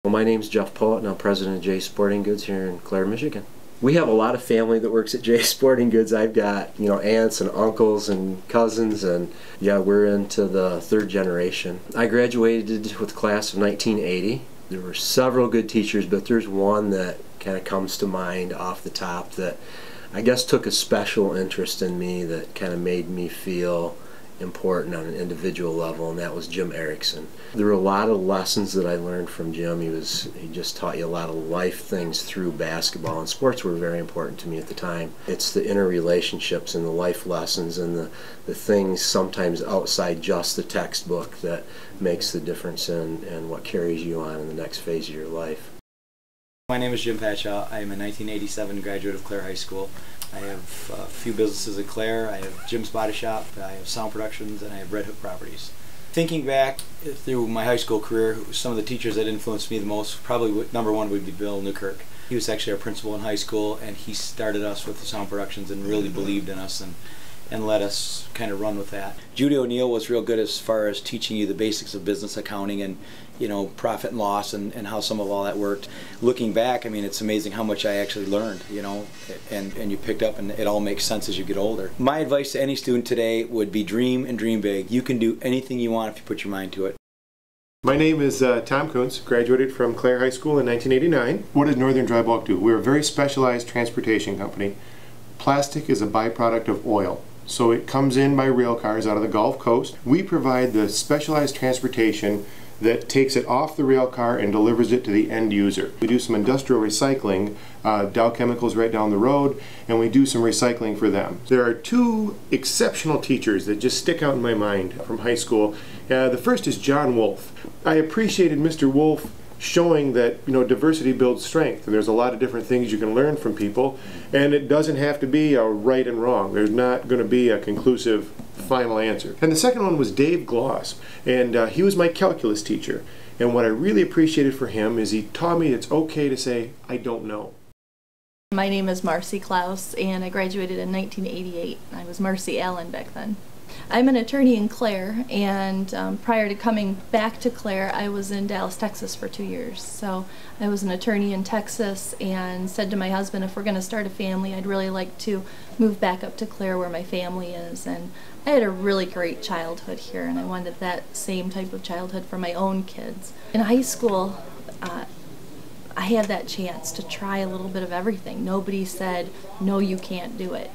Well, my name's Jeff Poet, and I'm president of Jay's Sporting Goods here in Clare, Michigan. We have a lot of family that works at Jay's Sporting Goods. I've got, aunts and uncles and cousins, and yeah, we're into the third generation. I graduated with the class of 1980. There were several good teachers, but there's one that kind of comes to mind off the top that I guess took a special interest in me, that kind of made me feel important on an individual level, and that was Jim Erickson. There were a lot of lessons that I learned from Jim. He just taught you a lot of life things through basketball, and sports were very important to me at the time. It's the interrelationships and the life lessons and the things sometimes outside just the textbook that makes the difference in what carries you on in the next phase of your life. My name is Jim Patshaw. I am a 1987 graduate of Clare High School. I have a few businesses at Clare. I have Jim's Body Shop, I have Sound Productions, and I have Red Hook Properties. Thinking back through my high school career, some of the teachers that influenced me the most, probably number one would be Bill Newkirk. He was actually our principal in high school, and he started us with the Sound Productions and really believed in us and let us kind of run with that. Judy O'Neill was real good as far as teaching you the basics of business accounting and profit and loss and how some of all that worked. Looking back, I mean, it's amazing how much I actually learned, and you picked up, and it all makes sense as you get older. My advice to any student today would be dream and dream big. You can do anything you want if you put your mind to it. My name is Tom Kuntz, graduated from Clare High School in 1989. What does Northern Dry Bulk do? We're a very specialized transportation company. Plastic is a byproduct of oil. So it comes in by rail cars out of the Gulf Coast. We provide the specialized transportation that takes it off the rail car and delivers it to the end user. We do some industrial recycling, Dow Chemicals right down the road, and we do some recycling for them. There are two exceptional teachers that just stick out in my mind from high school. The first is John Wolfe. I appreciated Mr. Wolfe showing that diversity builds strength, and there's a lot of different things you can learn from people, and it doesn't have to be a right and wrong. There's not going to be a conclusive final answer. And the second one was Dave Gloss, and he was my calculus teacher, and what I really appreciated for him is he taught me it's okay to say I don't know. My name is Marcy Klaus, and I graduated in 1988. I was Marcy Allen back then. I'm an attorney in Clare, and prior to coming back to Clare, I was in Dallas, Texas for 2 years. So I was an attorney in Texas and said to my husband, if we're going to start a family, I'd really like to move back up to Clare where my family is. And I had a really great childhood here, and I wanted that same type of childhood for my own kids. In high school, I had that chance to try a little bit of everything. Nobody said, no, you can't do it.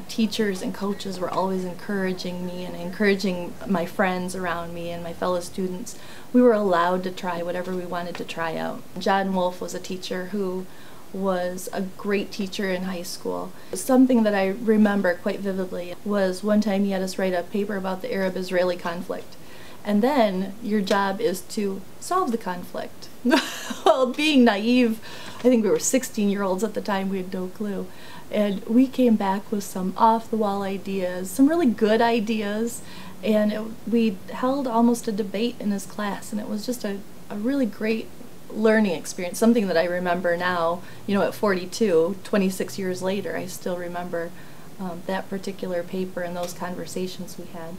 Teachers and coaches were always encouraging me and encouraging my friends around me and my fellow students. We were allowed to try whatever we wanted to try out. John Wolfe was a teacher who was a great teacher in high school. Something that I remember quite vividly was one time he had us write a paper about the Arab-Israeli conflict. And then your job is to solve the conflict. Well, being naive, I think we were 16-year-olds at the time, we had no clue. And we came back with some off-the-wall ideas, some really good ideas, and we held almost a debate in his class, and it was just a really great learning experience, something that I remember now, at 42, 26 years later, I still remember that particular paper and those conversations we had.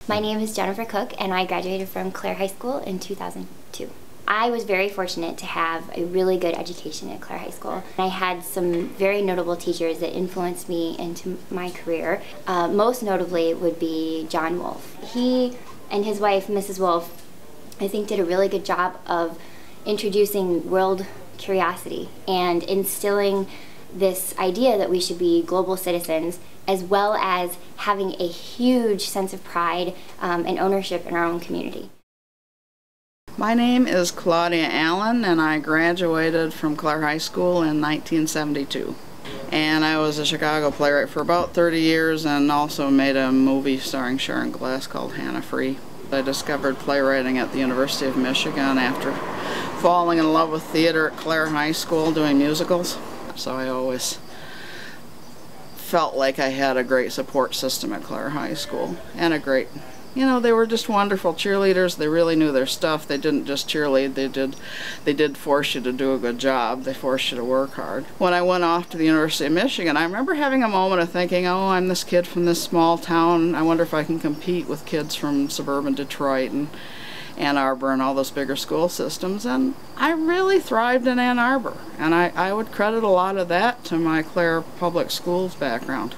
My name is Jennifer Cook, and I graduated from Clare High School in 2002. I was very fortunate to have a really good education at Clare High School. I had some very notable teachers that influenced me into my career. Most notably would be John Wolfe. He and his wife, Mrs. Wolfe, I think did a really good job of introducing world curiosity and instilling this idea that we should be global citizens, as well as having a huge sense of pride and ownership in our own community. My name is Claudia Allen, and I graduated from Clare High School in 1972. And I was a Chicago playwright for about 30 years and also made a movie starring Sharon Glass called Hannah Free. I discovered playwriting at the University of Michigan after falling in love with theater at Clare High School doing musicals. So I always felt like I had a great support system at Clare High School and a great, they were just wonderful cheerleaders. They really knew their stuff. They didn't just cheerlead. They did force you to do a good job. They forced you to work hard. When I went off to the University of Michigan, I remember having a moment of thinking, oh, I'm this kid from this small town. I wonder if I can compete with kids from suburban Detroit. Ann Arbor and all those bigger school systems, and I really thrived in Ann Arbor, and I would credit a lot of that to my Clare Public Schools background.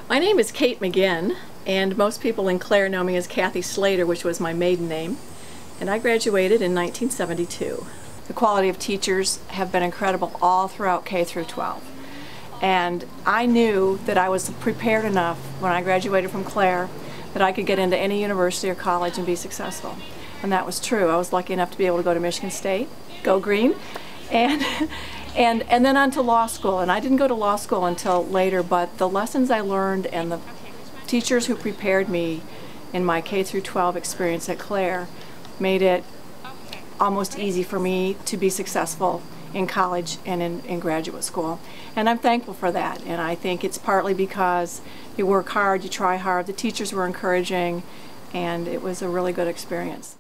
My name is Kate McGinn, and most people in Clare know me as Kathy Slater, which was my maiden name, and I graduated in 1972. The quality of teachers have been incredible all throughout K through 12. And I knew that I was prepared enough when I graduated from Clare that I could get into any university or college and be successful. And that was true. I was lucky enough to be able to go to Michigan State, go green, and then on to law school. And I didn't go to law school until later, but the lessons I learned and the teachers who prepared me in my K through 12 experience at Clare made it almost easy for me to be successful in college and in graduate school. And I'm thankful for that. And I think it's partly because you work hard, you try hard, the teachers were encouraging, and it was a really good experience.